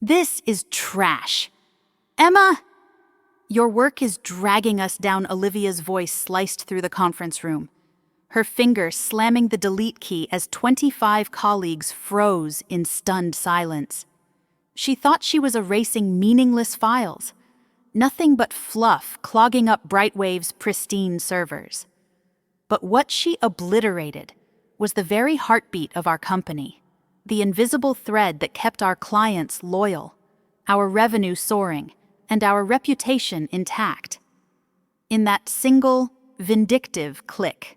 This is trash. Emma! Your work is dragging us down. Olivia's voice sliced through the conference room, her finger slamming the delete key as 25 colleagues froze in stunned silence. She thought she was erasing meaningless files, nothing but fluff clogging up BrightWave's pristine servers. But what she obliterated was the very heartbeat of our company, the invisible thread that kept our clients loyal, our revenue soaring, and our reputation intact. In that single, vindictive click.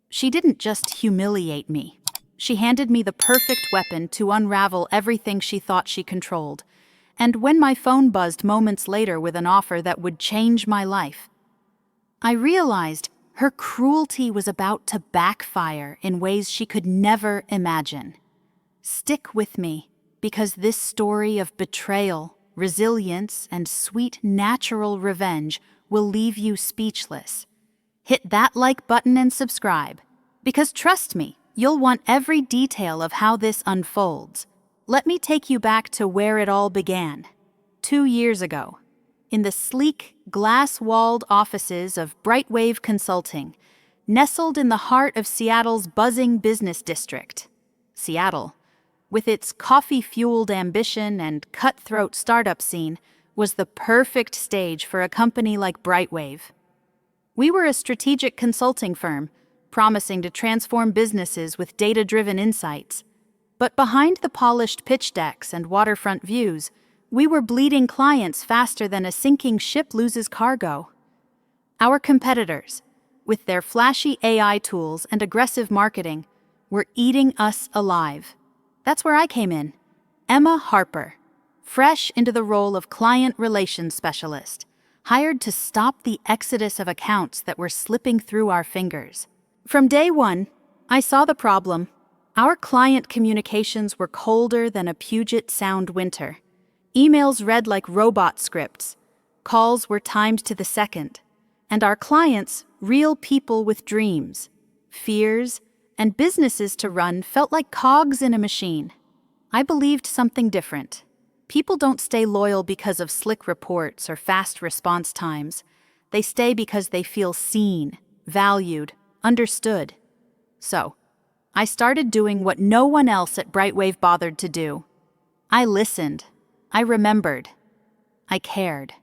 She didn't just humiliate me. She handed me the perfect weapon to unravel everything she thought she controlled. And when my phone buzzed moments later with an offer that would change my life, I realized her cruelty was about to backfire in ways she could never imagine. Stick with me, because this story of betrayal, resilience, and sweet natural revenge will leave you speechless. Hit that like button and subscribe, because trust me, you'll want every detail of how this unfolds. Let me take you back to where it all began. 2 years ago, in the sleek, glass-walled offices of BrightWave Consulting, nestled in the heart of Seattle's buzzing business district. Seattle, with its coffee-fueled ambition and cutthroat startup scene, was the perfect stage for a company like BrightWave. We were a strategic consulting firm, promising to transform businesses with data-driven insights. But behind the polished pitch decks and waterfront views, we were bleeding clients faster than a sinking ship loses cargo. Our competitors, with their flashy AI tools and aggressive marketing, were eating us alive. That's where I came in. Emma Harper, fresh into the role of client relations specialist, hired to stop the exodus of accounts that were slipping through our fingers. From day one, I saw the problem. Our client communications were colder than a Puget Sound winter. Emails read like robot scripts. Calls were timed to the second. And our clients, real people with dreams, fears, and businesses to run, felt like cogs in a machine. I believed something different. People don't stay loyal because of slick reports or fast response times. They stay because they feel seen, valued, understood. So, I started doing what no one else at BrightWave bothered to do. I listened. I remembered. I cared.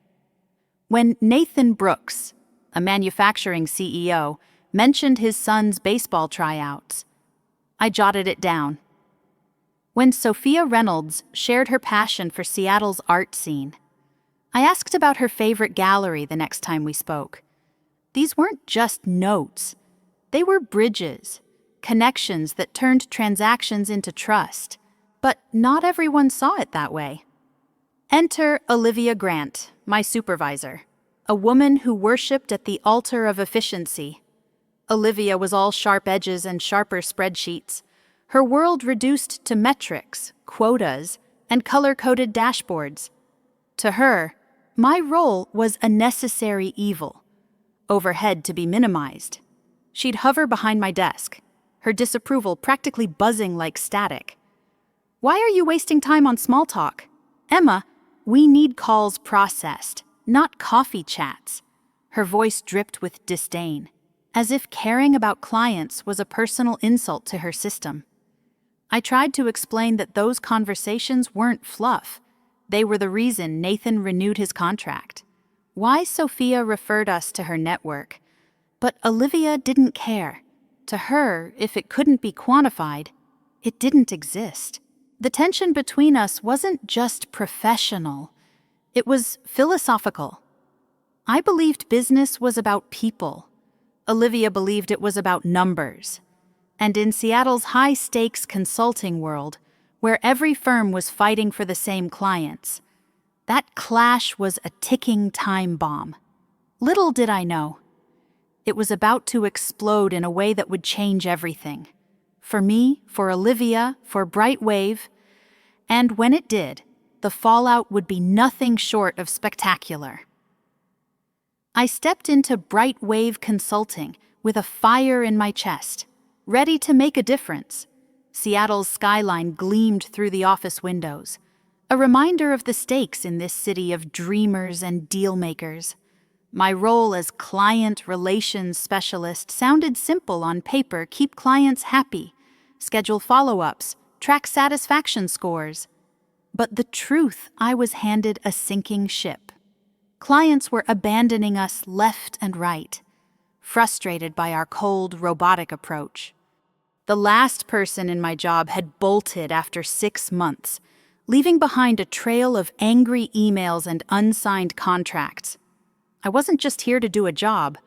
When Nathan Brooks, a manufacturing CEO, mentioned his son's baseball tryouts, I jotted it down. When Sophia Reynolds shared her passion for Seattle's art scene, I asked about her favorite gallery the next time we spoke. These weren't just notes. They were bridges, connections that turned transactions into trust. But not everyone saw it that way. Enter Olivia Grant, my supervisor, a woman who worshipped at the altar of efficiency. Olivia was all sharp edges and sharper spreadsheets, her world reduced to metrics, quotas, and color-coded dashboards. To her, my role was a necessary evil, overhead to be minimized. She'd hover behind my desk, her disapproval practically buzzing like static. Why are you wasting time on small talk? Emma, we need calls processed, not coffee chats. Her voice dripped with disdain, as if caring about clients was a personal insult to her system. I tried to explain that those conversations weren't fluff. They were the reason Nathan renewed his contract. Why Sophia referred us to her network. But Olivia didn't care. To her, if it couldn't be quantified, it didn't exist. The tension between us wasn't just professional. It was philosophical. I believed business was about people. Olivia believed it was about numbers. And in Seattle's high-stakes consulting world, where every firm was fighting for the same clients, that clash was a ticking time bomb. Little did I know. It was about to explode in a way that would change everything. For me, for Olivia, for BrightWave, and when it did, the fallout would be nothing short of spectacular. I stepped into BrightWave Consulting with a fire in my chest, ready to make a difference. Seattle's skyline gleamed through the office windows. A reminder of the stakes in this city of dreamers and deal-makers. My role as client relations specialist sounded simple on paper: keep clients happy, schedule follow-ups, track satisfaction scores. But the truth, I was handed a sinking ship. Clients were abandoning us left and right, frustrated by our cold, robotic approach. The last person in my job had bolted after 6 months, leaving behind a trail of angry emails and unsigned contracts. I wasn't just here to do a job.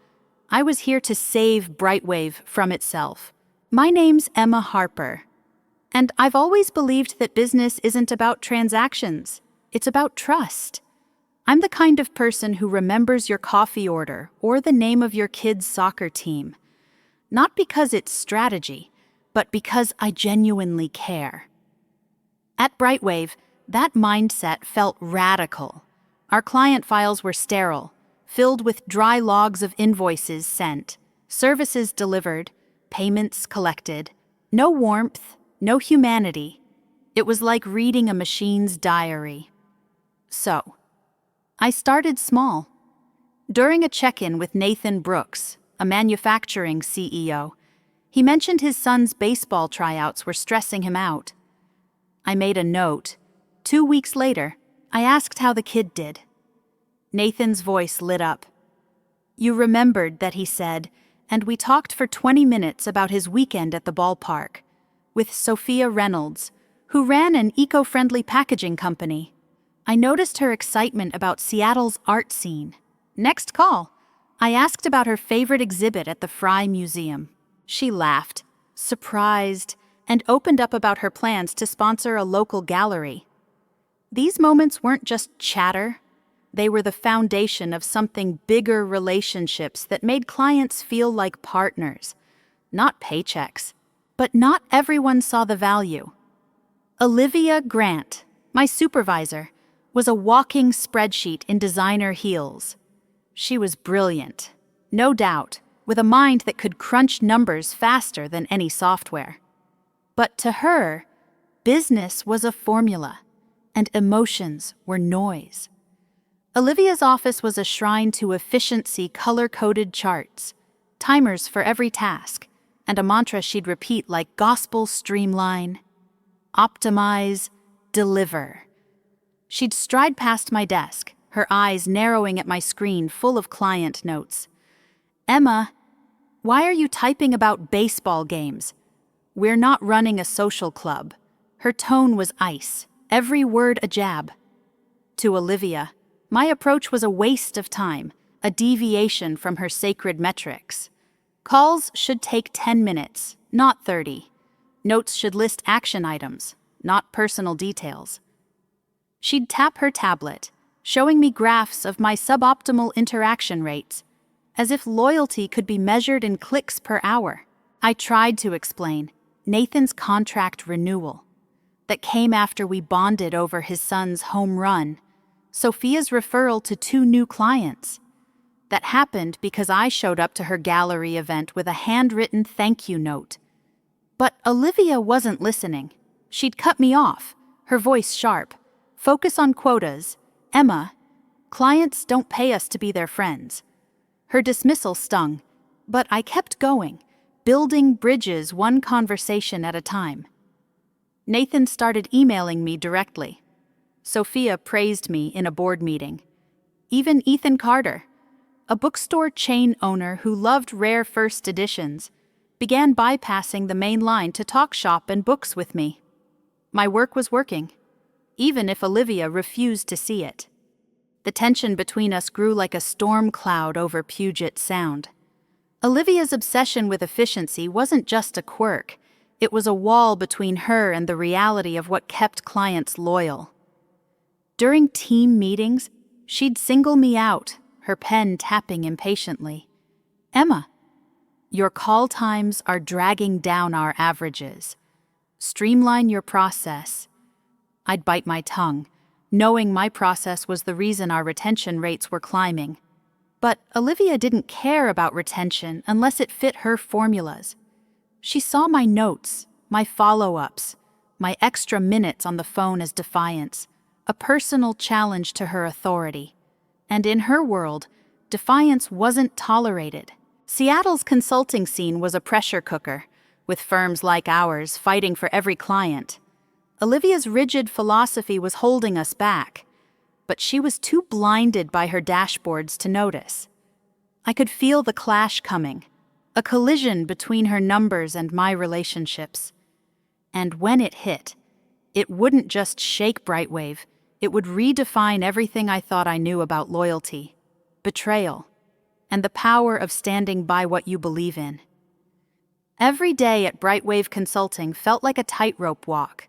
I was here to save BrightWave from itself. My name's Emma Harper, and I've always believed that business isn't about transactions. It's about trust. I'm the kind of person who remembers your coffee order or the name of your kid's soccer team. Not because it's strategy, but because I genuinely care. At BrightWave, that mindset felt radical. Our client files were sterile, filled with dry logs of invoices sent, services delivered, payments collected. No warmth, no humanity. It was like reading a machine's diary. So, I started small. During a check-in with Nathan Brooks, a manufacturing CEO, he mentioned his son's baseball tryouts were stressing him out. I made a note. 2 weeks later, I asked how the kid did. Nathan's voice lit up. "You remembered that," he said, and we talked for 20 minutes about his weekend at the ballpark with Sophia Reynolds, who ran an eco-friendly packaging company. I noticed her excitement about Seattle's art scene. Next call, I asked about her favorite exhibit at the Fry Museum. She laughed, surprised, and opened up about her plans to sponsor a local gallery. These moments weren't just chatter. They were the foundation of something bigger: relationships that made clients feel like partners, not paychecks. But not everyone saw the value. Olivia Grant, my supervisor, was a walking spreadsheet in designer heels. She was brilliant, no doubt, with a mind that could crunch numbers faster than any software. But to her, business was a formula, and emotions were noise. Olivia's office was a shrine to efficiency: color-coded charts, timers for every task, and a mantra she'd repeat like gospel: streamline, optimize, deliver. She'd stride past my desk, her eyes narrowing at my screen full of client notes. "Emma, why are you typing about baseball games? We're not running a social club." Her tone was ice, every word a jab. To Olivia, my approach was a waste of time, a deviation from her sacred metrics. Calls should take 10 minutes, not 30. Notes should list action items, not personal details. She'd tap her tablet, showing me graphs of my suboptimal interaction rates, as if loyalty could be measured in clicks per hour. I tried to explain Nathan's contract renewal that came after we bonded over his son's home run, Sophia's referral to 2 new clients. That happened because I showed up to her gallery event with a handwritten thank you note. But Olivia wasn't listening. She'd cut me off, her voice sharp. "Focus on quotas. Emma, clients don't pay us to be their friends." Her dismissal stung, but I kept going, building bridges one conversation at a time. Nathan started emailing me directly. Sophia praised me in a board meeting. Even Ethan Carter, a bookstore chain owner who loved rare first editions, began bypassing the main line to talk shop and books with me. My work was working, even if Olivia refused to see it. The tension between us grew like a storm cloud over Puget Sound. Olivia's obsession with efficiency wasn't just a quirk. It was a wall between her and the reality of what kept clients loyal. During team meetings, she'd single me out, her pen tapping impatiently. "Emma, your call times are dragging down our averages. Streamline your process." I'd bite my tongue, knowing my process was the reason our retention rates were climbing. But Olivia didn't care about retention unless it fit her formulas. She saw my notes, my follow-ups, my extra minutes on the phone as defiance. a personal challenge to her authority. And in her world, defiance wasn't tolerated. Seattle's consulting scene was a pressure cooker, with firms like ours fighting for every client. Olivia's rigid philosophy was holding us back, but she was too blinded by her dashboards to notice. I could feel the clash coming, a collision between her numbers and my relationships. And when it hit, it wouldn't just shake BrightWave, it would redefine everything I thought I knew about loyalty, betrayal, and the power of standing by what you believe in. Every day at BrightWave Consulting felt like a tightrope walk,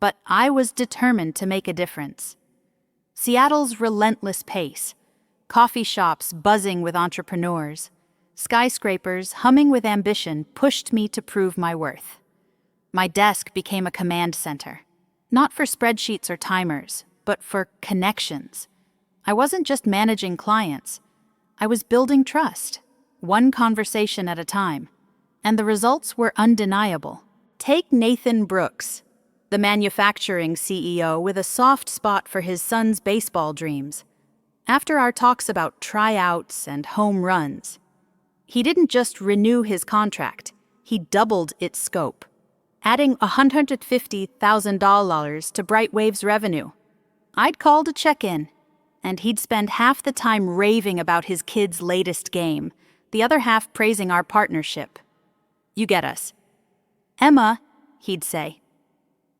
but I was determined to make a difference. Seattle's relentless pace, coffee shops buzzing with entrepreneurs, skyscrapers humming with ambition pushed me to prove my worth. My desk became a command center, not for spreadsheets or timers, but for connections. I wasn't just managing clients, I was building trust, one conversation at a time, and the results were undeniable. Take Nathan Brooks, the manufacturing CEO with a soft spot for his son's baseball dreams. After our talks about tryouts and home runs, he didn't just renew his contract, he doubled its scope, adding $150,000 to BrightWave's revenue. I'd call to check in, and he'd spend half the time raving about his kid's latest game, the other half praising our partnership. You get us. Emma, he'd say.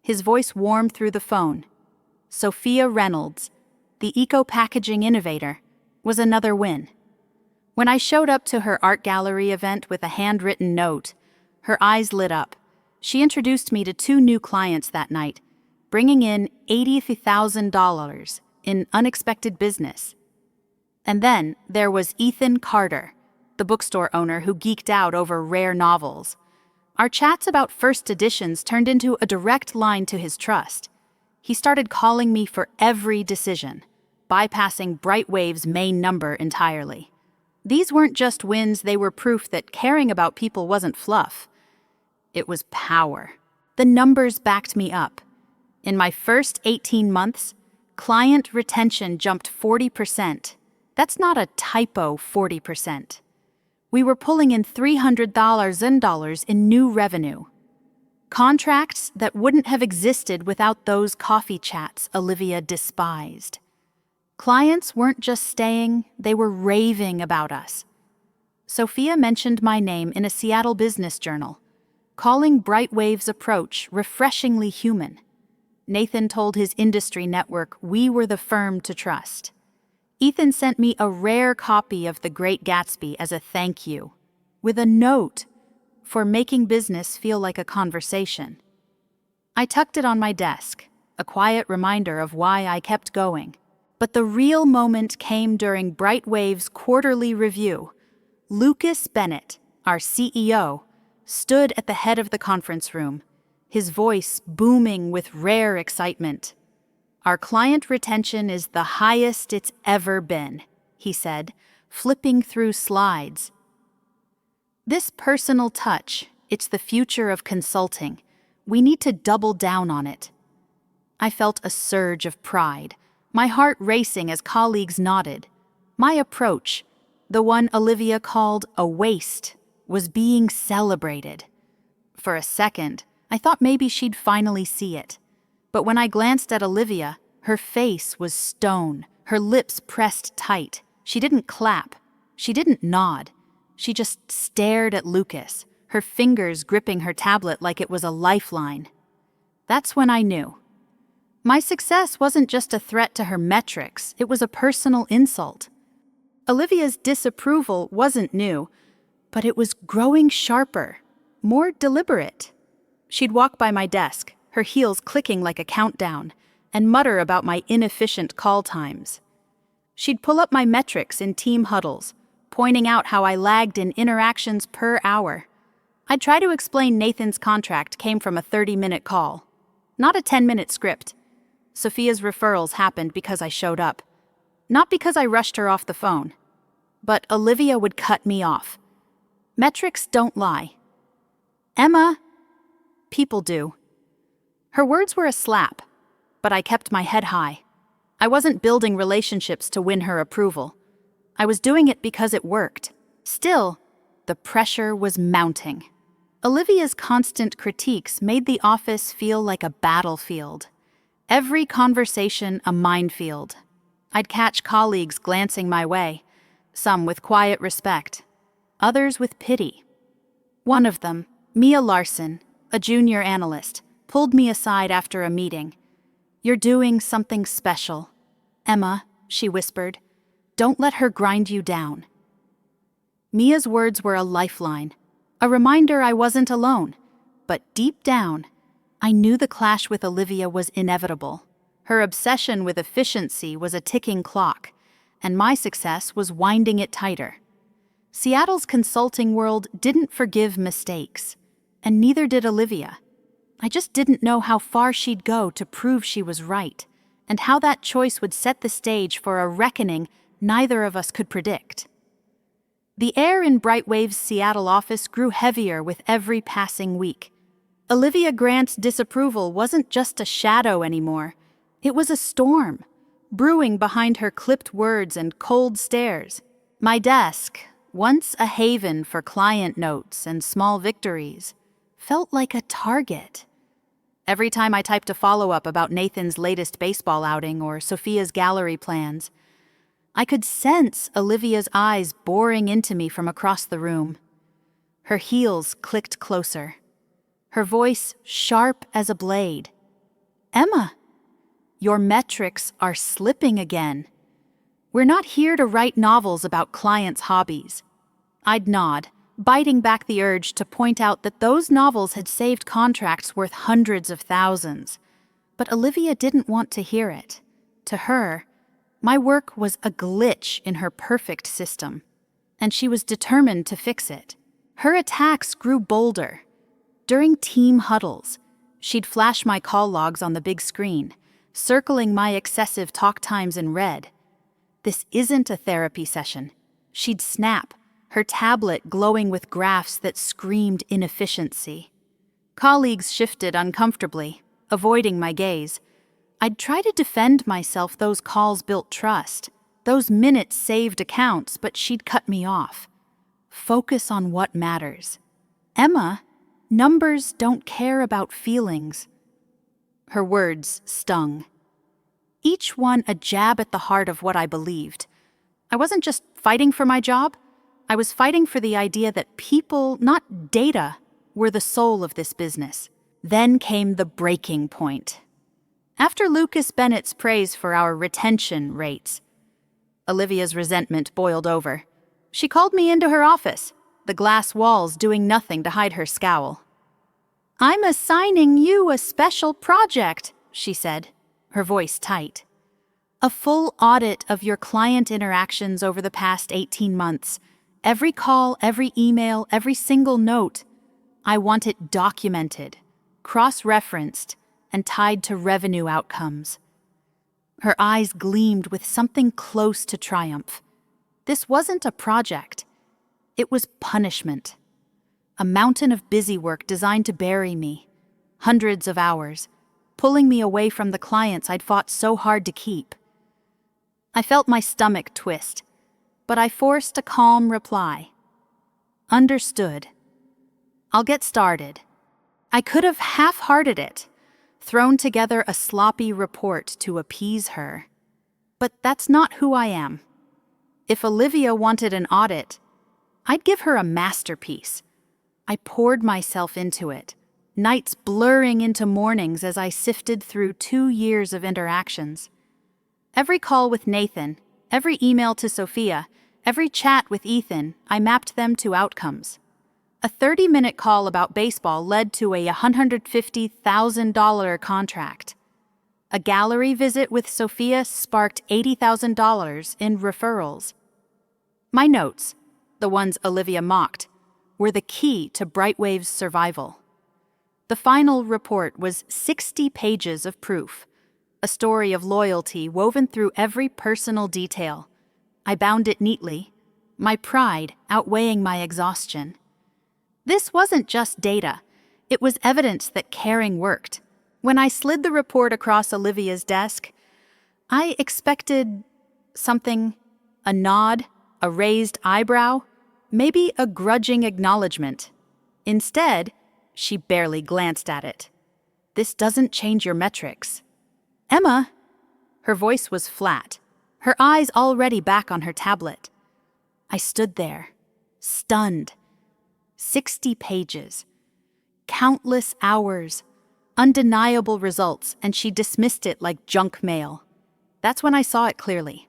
His voice warmed through the phone. Sophia Reynolds, the eco-packaging innovator, was another win. When I showed up to her art gallery event with a handwritten note, her eyes lit up. She introduced me to 2 new clients that night, bringing in $80,000 in unexpected business. And then there was Ethan Carter, the bookstore owner who geeked out over rare novels. Our chats about first editions turned into a direct line to his trust. He started calling me for every decision, bypassing BrightWave's main number entirely. These weren't just wins, they were proof that caring about people wasn't fluff. It was power. The numbers backed me up. In my first 18 months, client retention jumped 40%. That's not a typo, 40%. We were pulling in $300,000 in new revenue. Contracts that wouldn't have existed without those coffee chats Olivia despised. Clients weren't just staying, they were raving about us. Sophia mentioned my name in a Seattle business journal, calling BrightWave's approach refreshingly human. Nathan told his industry network we were the firm to trust. Ethan sent me a rare copy of The Great Gatsby as a thank you, with a note for making business feel like a conversation. I tucked it on my desk, a quiet reminder of why I kept going. But the real moment came during BrightWave's quarterly review. Lucas Bennett, our CEO, stood at the head of the conference room, his voice booming with rare excitement. Our client retention is the highest it's ever been, he said, flipping through slides. This personal touch, it's the future of consulting. We need to double down on it. I felt a surge of pride, my heart racing as colleagues nodded. My approach, the one Olivia called a waste, was being celebrated. For a second, I thought maybe she'd finally see it. But when I glanced at Olivia, her face was stone, her lips pressed tight. She didn't clap. She didn't nod. She just stared at Lucas, her fingers gripping her tablet like it was a lifeline. That's when I knew. My success wasn't just a threat to her metrics, it was a personal insult. Olivia's disapproval wasn't new, but it was growing sharper, more deliberate. She'd walk by my desk, her heels clicking like a countdown, and mutter about my inefficient call times. She'd pull up my metrics in team huddles, pointing out how I lagged in interactions per hour. I'd try to explain Nathan's contract came from a 30-minute call, not a 10-minute script. Sophia's referrals happened because I showed up, not because I rushed her off the phone. But Olivia would cut me off. Metrics don't lie. Emma, people do. Her words were a slap, but I kept my head high. I wasn't building relationships to win her approval. I was doing it because it worked. Still, the pressure was mounting. Olivia's constant critiques made the office feel like a battlefield. Every conversation a minefield. I'd catch colleagues glancing my way, some with quiet respect, others with pity. One of them, Mia Larson, a junior analyst, pulled me aside after a meeting. "You're doing something special. Emma," she whispered, "don't let her grind you down." Mia's words were a lifeline, a reminder I wasn't alone. But deep down, I knew the clash with Olivia was inevitable. Her obsession with efficiency was a ticking clock, and my success was winding it tighter. Seattle's consulting world didn't forgive mistakes, and neither did Olivia. I just didn't know how far she'd go to prove she was right, and how that choice would set the stage for a reckoning neither of us could predict. The air in BrightWave's Seattle office grew heavier with every passing week. Olivia Grant's disapproval wasn't just a shadow anymore. It was a storm, brewing behind her clipped words and cold stares. My desk, once a haven for client notes and small victories, felt like a target. Every time I typed a follow-up about Nathan's latest baseball outing or Sophia's gallery plans, I could sense Olivia's eyes boring into me from across the room. Her heels clicked closer, her voice sharp as a blade. "Emma, your metrics are slipping again. We're not here to write novels about clients' hobbies." I'd nod, biting back the urge to point out that those novels had saved contracts worth hundreds of thousands. But Olivia didn't want to hear it. To her, my work was a glitch in her perfect system, and she was determined to fix it. Her attacks grew bolder. During team huddles, she'd flash my call logs on the big screen, circling my excessive talk times in red. "This isn't a therapy session." She'd snap, her tablet glowing with graphs that screamed inefficiency. Colleagues shifted uncomfortably, avoiding my gaze. I'd try to defend myself. Those calls built trust. Those minutes saved accounts, but she'd cut me off. "Focus on what matters. Emma, numbers don't care about feelings." Her words stung. Each one a jab at the heart of what I believed. I wasn't just fighting for my job. I was fighting for the idea that people, not data, were the soul of this business. Then came the breaking point. After Lucas Bennett's praise for our retention rates, Olivia's resentment boiled over. She called me into her office, the glass walls doing nothing to hide her scowl. "I'm assigning you a special project," she said, her voice tight. "A full audit of your client interactions over the past 18 months. Every call, every email, every single note. I want it documented, cross-referenced, and tied to revenue outcomes." Her eyes gleamed with something close to triumph. This wasn't a project. It was punishment. A mountain of busy work designed to bury me. Hundreds of hours, pulling me away from the clients I'd fought so hard to keep. I felt my stomach twist, but I forced a calm reply. "Understood. I'll get started." I could have half-hearted it, thrown together a sloppy report to appease her. But that's not who I am. If Olivia wanted an audit, I'd give her a masterpiece. I poured myself into it, nights blurring into mornings as I sifted through 2 years of interactions. Every call with Nathan, every email to Sophia, every chat with Ethan, I mapped them to outcomes. A 30-minute call about baseball led to a $150,000 contract. A gallery visit with Sophia sparked $80,000 in referrals. My notes, the ones Olivia mocked, were the key to BrightWave's survival. The final report was 60 pages of proof, a story of loyalty woven through every personal detail. I bound it neatly, my pride outweighing my exhaustion. This wasn't just data. It was evidence that caring worked. When I slid the report across Olivia's desk, I expected something, a nod, a raised eyebrow, maybe a grudging acknowledgement. Instead, she barely glanced at it. This doesn't change your metrics. Emma! Her voice was flat, her eyes already back on her tablet. I stood there, stunned. 60 pages. Countless hours. Undeniable results, and she dismissed it like junk mail. That's when I saw it clearly.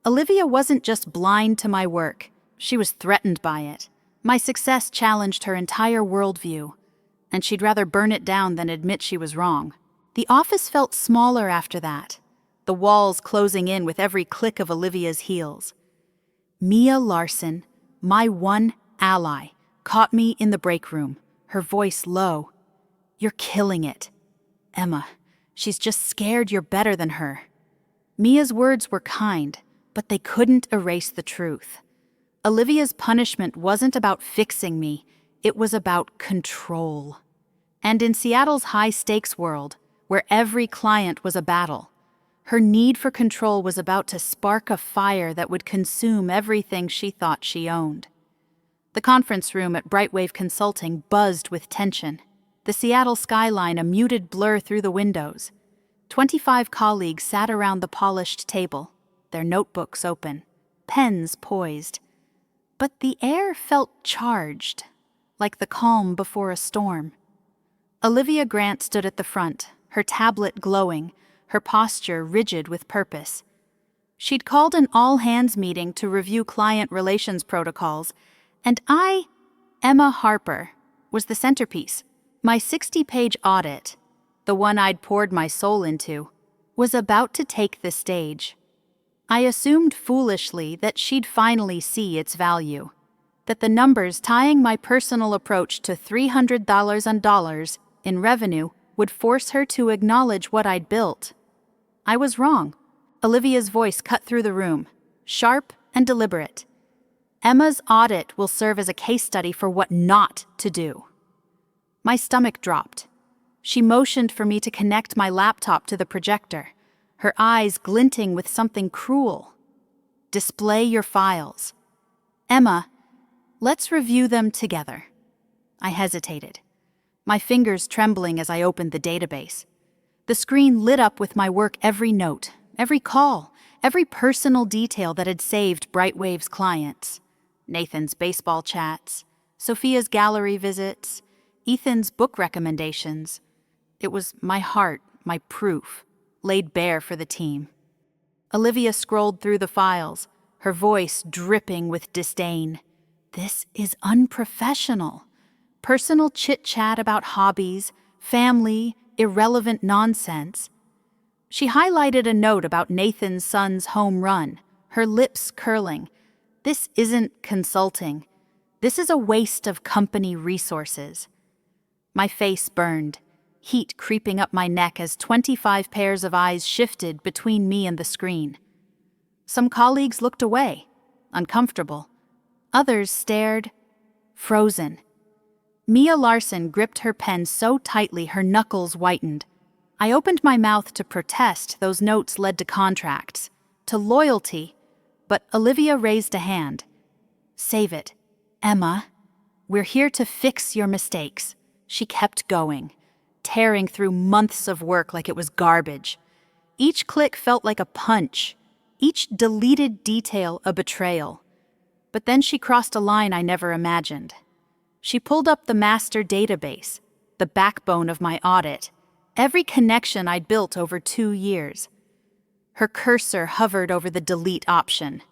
Olivia wasn't just blind to my work, she was threatened by it. My success challenged her entire worldview, and she'd rather burn it down than admit she was wrong. The office felt smaller after that, the walls closing in with every click of Olivia's heels. Mia Larson, my one ally, caught me in the break room, her voice low. You're killing it. Emma, she's just scared you're better than her. Mia's words were kind, but they couldn't erase the truth. Olivia's punishment wasn't about fixing me, it was about control. And in Seattle's high-stakes world, where every client was a battle, her need for control was about to spark a fire that would consume everything she thought she owned. The conference room at BrightWave Consulting buzzed with tension, the Seattle skyline a muted blur through the windows. 25 colleagues sat around the polished table, their notebooks open, pens poised. But the air felt charged, like the calm before a storm. Olivia Grant stood at the front, her tablet glowing, her posture rigid with purpose. She'd called an all-hands meeting to review client relations protocols, and I, Emma Harper, was the centerpiece. My 60-page audit, the one I'd poured my soul into, was about to take the stage. I assumed foolishly that she'd finally see its value, that the numbers tying my personal approach to $300,000 in revenue would force her to acknowledge what I'd built. I was wrong. Olivia's voice cut through the room, sharp and deliberate. Emma's audit will serve as a case study for what not to do. My stomach dropped. She motioned for me to connect my laptop to the projector, her eyes glinting with something cruel. Display your files. Emma, let's review them together. I hesitated, my fingers trembling as I opened the database. The screen lit up with my work, every note, every call, every personal detail that had saved BrightWave's clients. Nathan's baseball chats, Sophia's gallery visits, Ethan's book recommendations. It was my heart, my proof, laid bare for the team. Olivia scrolled through the files, her voice dripping with disdain. This is unprofessional. Personal chit-chat about hobbies, family, irrelevant nonsense. She highlighted a note about Nathan's son's home run, her lips curling. This isn't consulting. This is a waste of company resources. My face burned, heat creeping up my neck as 25 pairs of eyes shifted between me and the screen. Some colleagues looked away, uncomfortable. Others stared, frozen. Mia Larson gripped her pen so tightly her knuckles whitened. I opened my mouth to protest. Those notes led to contracts, to loyalty, but Olivia raised a hand. Save it, Emma. We're here to fix your mistakes. She kept going, tearing through months of work like it was garbage. Each click felt like a punch, each deleted detail a betrayal. But then she crossed a line I never imagined. She pulled up the master database, the backbone of my audit, every connection I'd built over 2 years. Her cursor hovered over the delete option.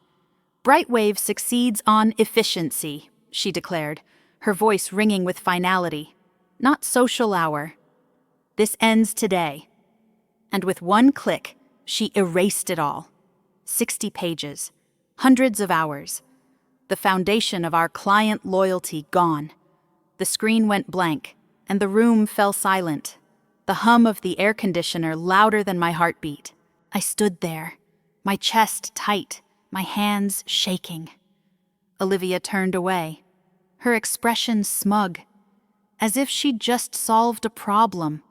BrightWave succeeds on efficiency, she declared, her voice ringing with finality. Not social hour. This ends today. And with one click, she erased it all. 60 pages, hundreds of hours. The foundation of our client loyalty gone. The screen went blank, and the room fell silent. The hum of the air conditioner louder than my heartbeat. I stood there, my chest tight, my hands shaking. Olivia turned away, her expression smug, as if she'd just solved a problem.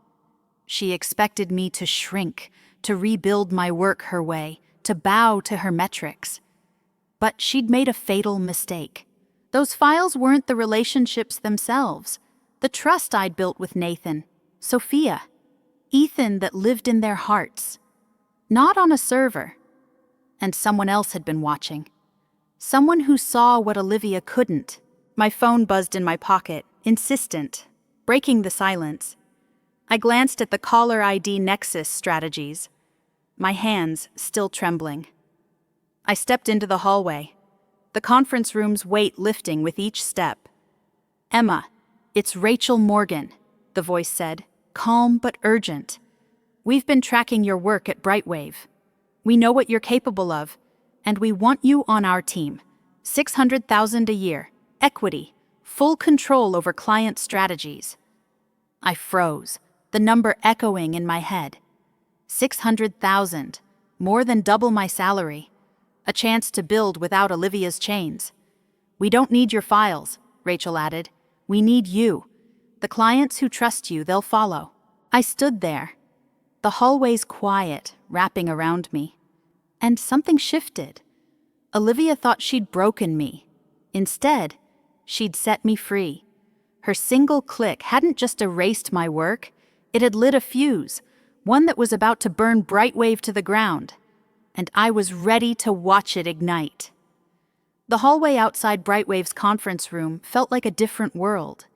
She expected me to shrink, to rebuild my work her way, to bow to her metrics. But she'd made a fatal mistake. Those files weren't the relationships themselves, the trust I'd built with Nathan, Sophia, Ethan that lived in their hearts. Not on a server. And someone else had been watching. Someone who saw what Olivia couldn't. My phone buzzed in my pocket, insistent, breaking the silence. I glanced at the caller ID Nexus Strategies, my hands still trembling. I stepped into the hallway, the conference room's weight lifting with each step. "Emma, it's Rachel Morgan," the voice said, calm but urgent. "We've been tracking your work at BrightWave. We know what you're capable of, and we want you on our team. $600,000 a year, equity, full control over client strategies." I froze, the number echoing in my head. 600,000, more than double my salary. A chance to build without Olivia's chains. "We don't need your files," Rachel added. "We need you. The clients who trust you, they'll follow." I stood there, the hallways quiet, wrapping around me. And something shifted. Olivia thought she'd broken me. Instead, she'd set me free. Her single click hadn't just erased my work, it had lit a fuse, one that was about to burn BrightWave to the ground. And I was ready to watch it ignite. The hallway outside BrightWave's conference room felt like a different world,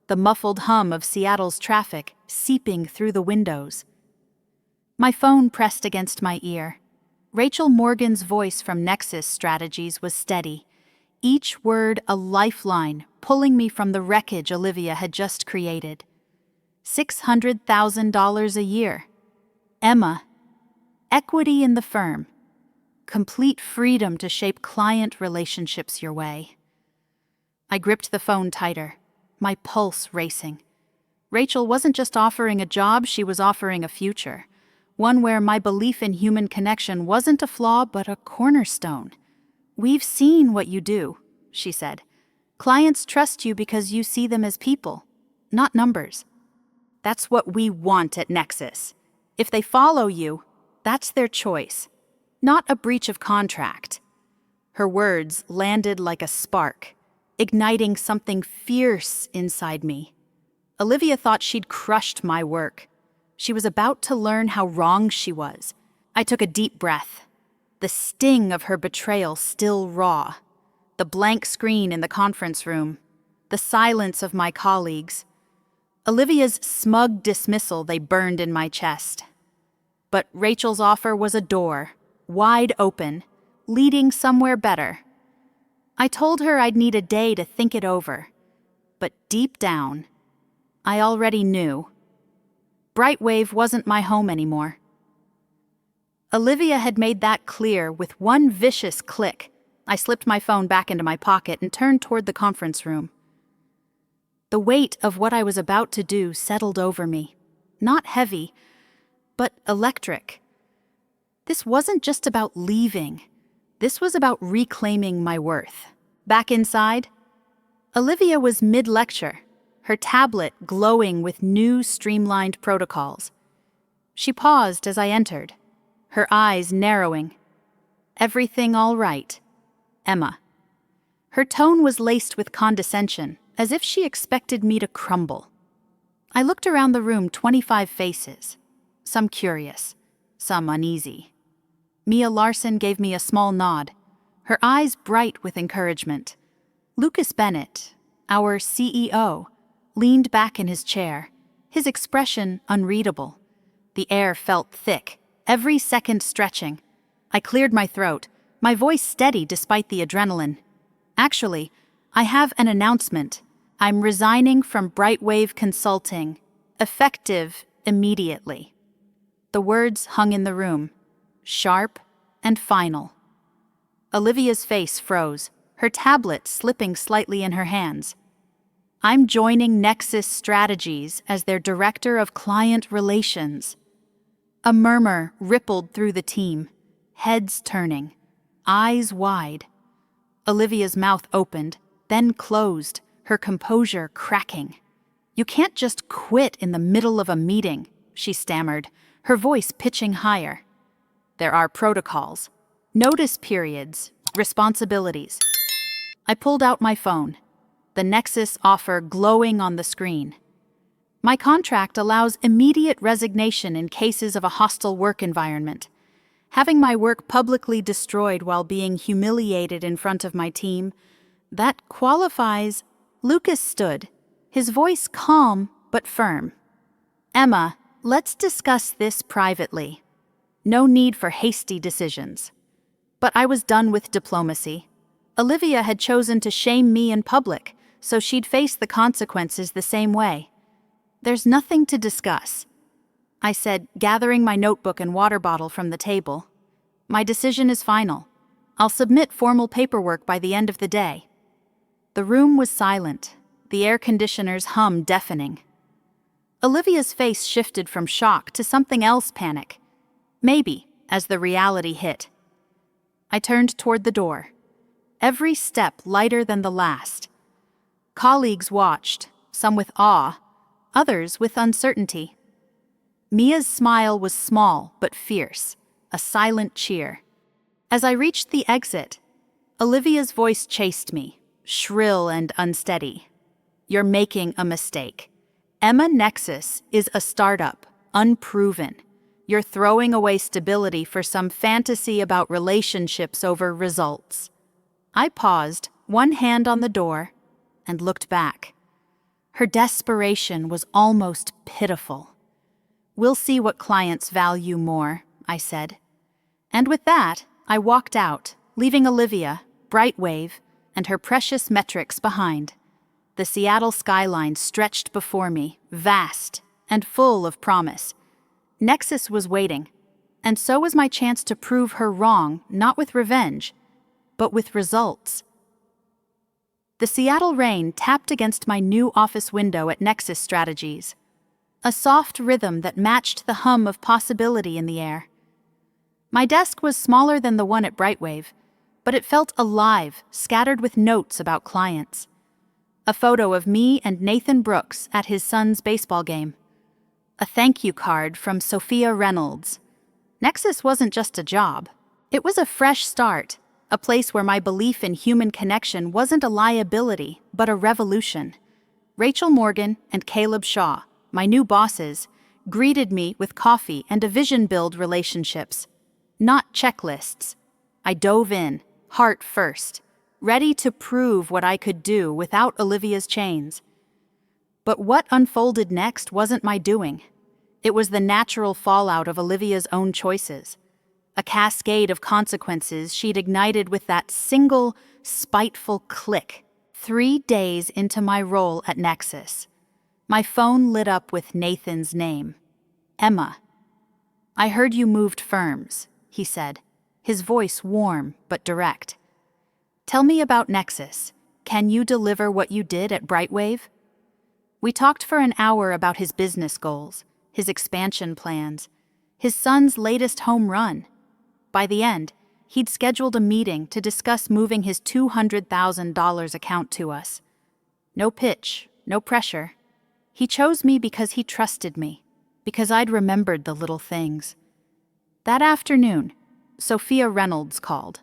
the muffled hum of Seattle's traffic seeping through the windows. My phone pressed against my ear. Rachel Morgan's voice from Nexus Strategies was steady, each word a lifeline pulling me from the wreckage Olivia had just created. $600,000 a year. Emma. Equity in the firm. Complete freedom to shape client relationships your way. I gripped the phone tighter, my pulse racing. Rachel wasn't just offering a job, she was offering a future. One where my belief in human connection wasn't a flaw, but a cornerstone. "We've seen what you do," she said. "Clients trust you because you see them as people, not numbers. That's what we want at Nexus. If they follow you, that's their choice, not a breach of contract." Her words landed like a spark, igniting something fierce inside me. Olivia thought she'd crushed my work. She was about to learn how wrong she was. I took a deep breath, the sting of her betrayal still raw. The blank screen in the conference room, the silence of my colleagues. Olivia's smug dismissal, they burned in my chest. But Rachel's offer was a door, wide open, leading somewhere better. I told her I'd need a day to think it over, but deep down, I already knew. BrightWave wasn't my home anymore. Olivia had made that clear with one vicious click. I slipped my phone back into my pocket and turned toward the conference room. The weight of what I was about to do settled over me, not heavy, but electric. This wasn't just about leaving. This was about reclaiming my worth. Back inside, Olivia was mid-lecture, her tablet glowing with new streamlined protocols. She paused as I entered, her eyes narrowing. "Everything all right, Emma." Her tone was laced with condescension, as if she expected me to crumble. I looked around the room, 25 faces. Some curious, some uneasy. Mia Larson gave me a small nod, her eyes bright with encouragement. Lucas Bennett, our CEO, leaned back in his chair, his expression unreadable. The air felt thick, every second stretching. I cleared my throat, my voice steady despite the adrenaline. "Actually, I have an announcement. I'm resigning from BrightWave Consulting, effective immediately." The words hung in the room, sharp and final. Olivia's face froze, her tablet slipping slightly in her hands. "I'm joining Nexus Strategies as their Director of Client Relations." A murmur rippled through the team, heads turning, eyes wide. Olivia's mouth opened, then closed, her composure cracking. "You can't just quit in the middle of a meeting," she stammered, her voice pitching higher. There are protocols, notice periods, responsibilities. I pulled out my phone, the Nexus offer glowing on the screen. My contract allows immediate resignation in cases of a hostile work environment. Having my work publicly destroyed while being humiliated in front of my team, that qualifies. Lucas stood, his voice calm but firm. Emma, let's discuss this privately. No need for hasty decisions. But I was done with diplomacy. Olivia had chosen to shame me in public, so she'd face the consequences the same way. There's nothing to discuss, I said, gathering my notebook and water bottle from the table. My decision is final. I'll submit formal paperwork by the end of the day. The room was silent, the air conditioner's hum deafening. Olivia's face shifted from shock to something else, panic. Maybe, as the reality hit. I turned toward the door, every step lighter than the last. Colleagues watched, some with awe, others with uncertainty. Mia's smile was small but fierce, a silent cheer. As I reached the exit, Olivia's voice chased me, shrill and unsteady. You're making a mistake. Emma Nexus is a startup, unproven. You're throwing away stability for some fantasy about relationships over results. I paused, one hand on the door, and looked back. Her desperation was almost pitiful. We'll see what clients value more, I said. And with that, I walked out, leaving Olivia, BrightWave, and her precious metrics behind. The Seattle skyline stretched before me, vast and full of promise. Nexus was waiting, and so was my chance to prove her wrong, not with revenge, but with results. The Seattle rain tapped against my new office window at Nexus Strategies, a soft rhythm that matched the hum of possibility in the air. My desk was smaller than the one at BrightWave, but it felt alive, scattered with notes about clients. A photo of me and Nathan Brooks at his son's baseball game. A thank you card from Sophia Reynolds. Nexus wasn't just a job. It was a fresh start, a place where my belief in human connection wasn't a liability, but a revolution. Rachel Morgan and Caleb Shaw, my new bosses, greeted me with coffee and a vision-build relationships, not checklists. I dove in, heart first, ready to prove what I could do without Olivia's chains. But what unfolded next wasn't my doing. It was the natural fallout of Olivia's own choices. A cascade of consequences she'd ignited with that single, spiteful click. 3 days into my role at Nexus, my phone lit up with Nathan's name. Emma. I heard you moved firms, he said, his voice warm but direct. Tell me about Nexus. Can you deliver what you did at BrightWave? We talked for an hour about his business goals, his expansion plans, his son's latest home run. By the end, he'd scheduled a meeting to discuss moving his $200,000 account to us. No pitch, no pressure. He chose me because he trusted me, because I'd remembered the little things. That afternoon, Sophia Reynolds called.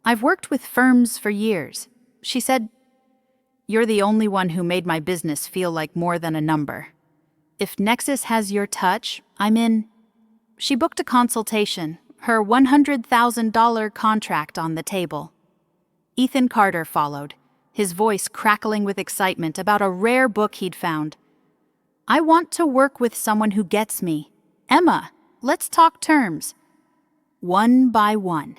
I've worked with firms for years. She said, "You're the only one who made my business feel like more than a number. If Nexus has your touch, I'm in." She booked a consultation, her $100,000 contract on the table. Ethan Carter followed, his voice crackling with excitement about a rare book he'd found. I want to work with someone who gets me. Emma, let's talk terms. One by one.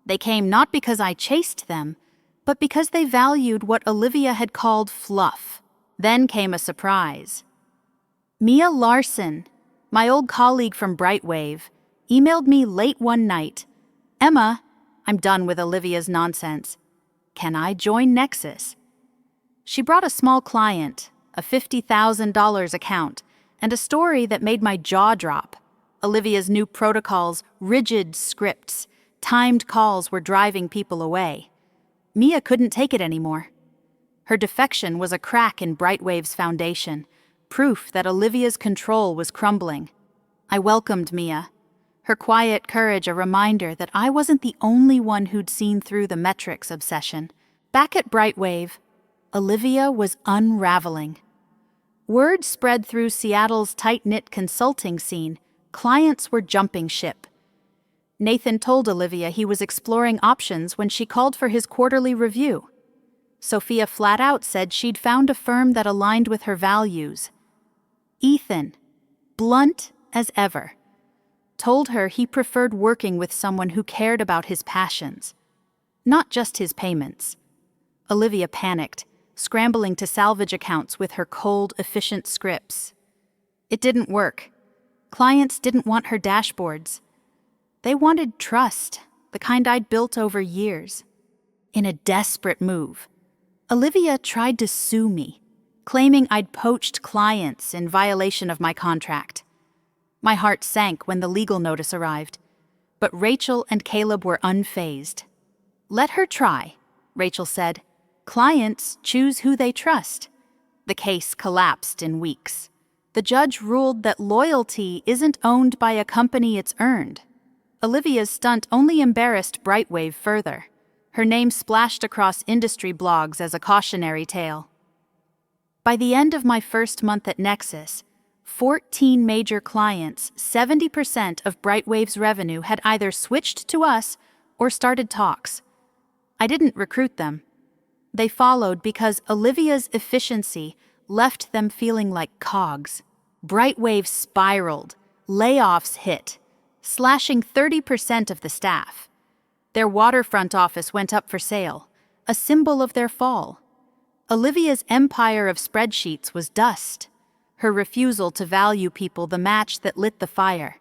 They came not because I chased them, but because they valued what Olivia had called fluff. Then came a surprise. Mia Larson, my old colleague from BrightWave, emailed me late one night. Emma, I'm done with Olivia's nonsense. Can I join Nexus? She brought a small client, a $50,000 account, and a story that made my jaw drop. Olivia's new protocols, rigid scripts, timed calls were driving people away. Mia couldn't take it anymore. Her defection was a crack in BrightWave's foundation, proof that Olivia's control was crumbling. I welcomed Mia, her quiet courage a reminder that I wasn't the only one who'd seen through the metrics obsession. Back at BrightWave, Olivia was unraveling. Word spread through Seattle's tight-knit consulting scene. Clients were jumping ship. Nathan told Olivia he was exploring options when she called for his quarterly review. Sophia flat out said she'd found a firm that aligned with her values. Ethan, blunt as ever, told her he preferred working with someone who cared about his passions, not just his payments. Olivia panicked, scrambling to salvage accounts with her cold, efficient scripts. It didn't work. Clients didn't want her dashboards. They wanted trust, the kind I'd built over years. In a desperate move, Olivia tried to sue me, claiming I'd poached clients in violation of my contract. My heart sank when the legal notice arrived, but Rachel and Caleb were unfazed. "Let her try," Rachel said. "Clients choose who they trust." The case collapsed in weeks. The judge ruled that loyalty isn't owned by a company it's earned. Olivia's stunt only embarrassed BrightWave further. Her name splashed across industry blogs as a cautionary tale. By the end of my first month at Nexus, 14 major clients, 70% of BrightWave's revenue, had either switched to us or started talks. I didn't recruit them. They followed because Olivia's efficiency left them feeling like cogs. BrightWave spiraled, layoffs hit, slashing 30% of the staff. Their waterfront office went up for sale, a symbol of their fall. Olivia's empire of spreadsheets was dust, her refusal to value people the match that lit the fire.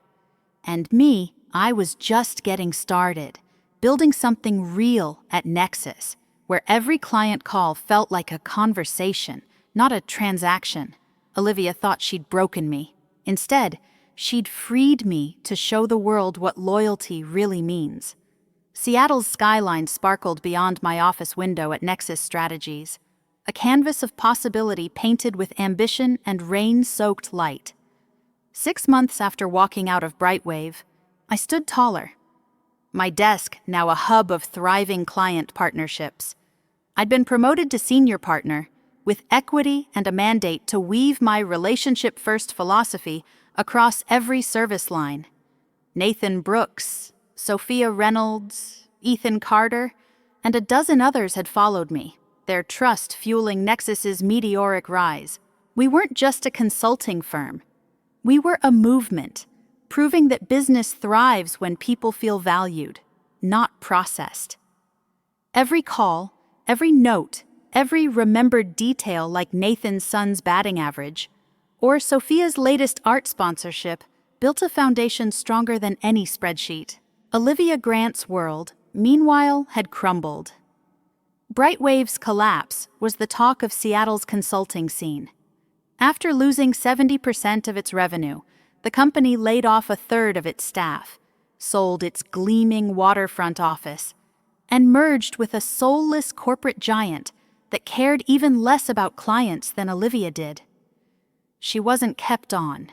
And me, I was just getting started, building something real at Nexus, where every client call felt like a conversation, not a transaction. Olivia thought she'd broken me. Instead, she'd freed me to show the world what loyalty really means. Seattle's skyline sparkled beyond my office window at Nexus Strategies, a canvas of possibility painted with ambition and rain-soaked light. 6 months after walking out of BrightWave, I stood taller. My desk now a hub of thriving client partnerships. I'd been promoted to senior partner, with equity and a mandate to weave my relationship-first philosophy across every service line. Nathan Brooks, Sophia Reynolds, Ethan Carter, and a dozen others had followed me, their trust fueling Nexus's meteoric rise. We weren't just a consulting firm. We were a movement, proving that business thrives when people feel valued, not processed. Every call, every note, every remembered detail like Nathan's son's batting average, or Sophia's latest art sponsorship, built a foundation stronger than any spreadsheet. Olivia Grant's world, meanwhile, had crumbled. BrightWave's collapse was the talk of Seattle's consulting scene. After losing 70% of its revenue, the company laid off a third of its staff, sold its gleaming waterfront office, and merged with a soulless corporate giant that cared even less about clients than Olivia did. She wasn't kept on.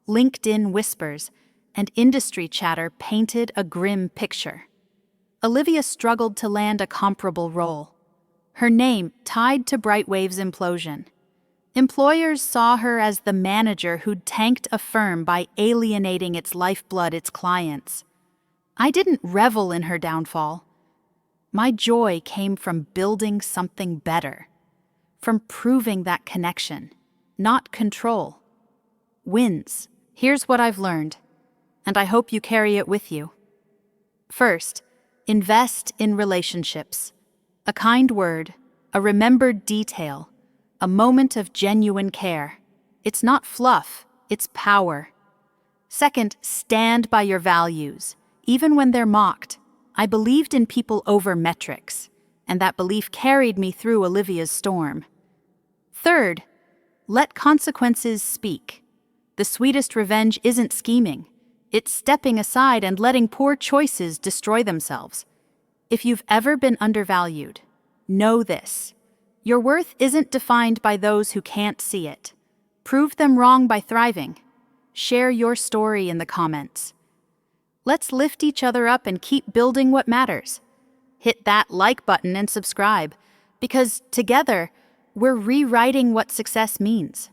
LinkedIn whispers and industry chatter painted a grim picture. Olivia struggled to land a comparable role, her name tied to BrightWave's implosion. Employers saw her as the manager who'd tanked a firm by alienating its lifeblood, its clients. I didn't revel in her downfall. My joy came from building something better, from proving that connection, not control. Wins. Here's what I've learned, and I hope you carry it with you. First, invest in relationships. A kind word, a remembered detail, a moment of genuine care. It's not fluff, it's power. Second, stand by your values, even when they're mocked. I believed in people over metrics, and that belief carried me through Olivia's storm. Third, let consequences speak. The sweetest revenge isn't scheming. It's stepping aside and letting poor choices destroy themselves. If you've ever been undervalued, know this. Your worth isn't defined by those who can't see it. Prove them wrong by thriving. share your story in the comments. Let's lift each other up and keep building what matters. Hit that like button and subscribe, because together, we're rewriting what success means.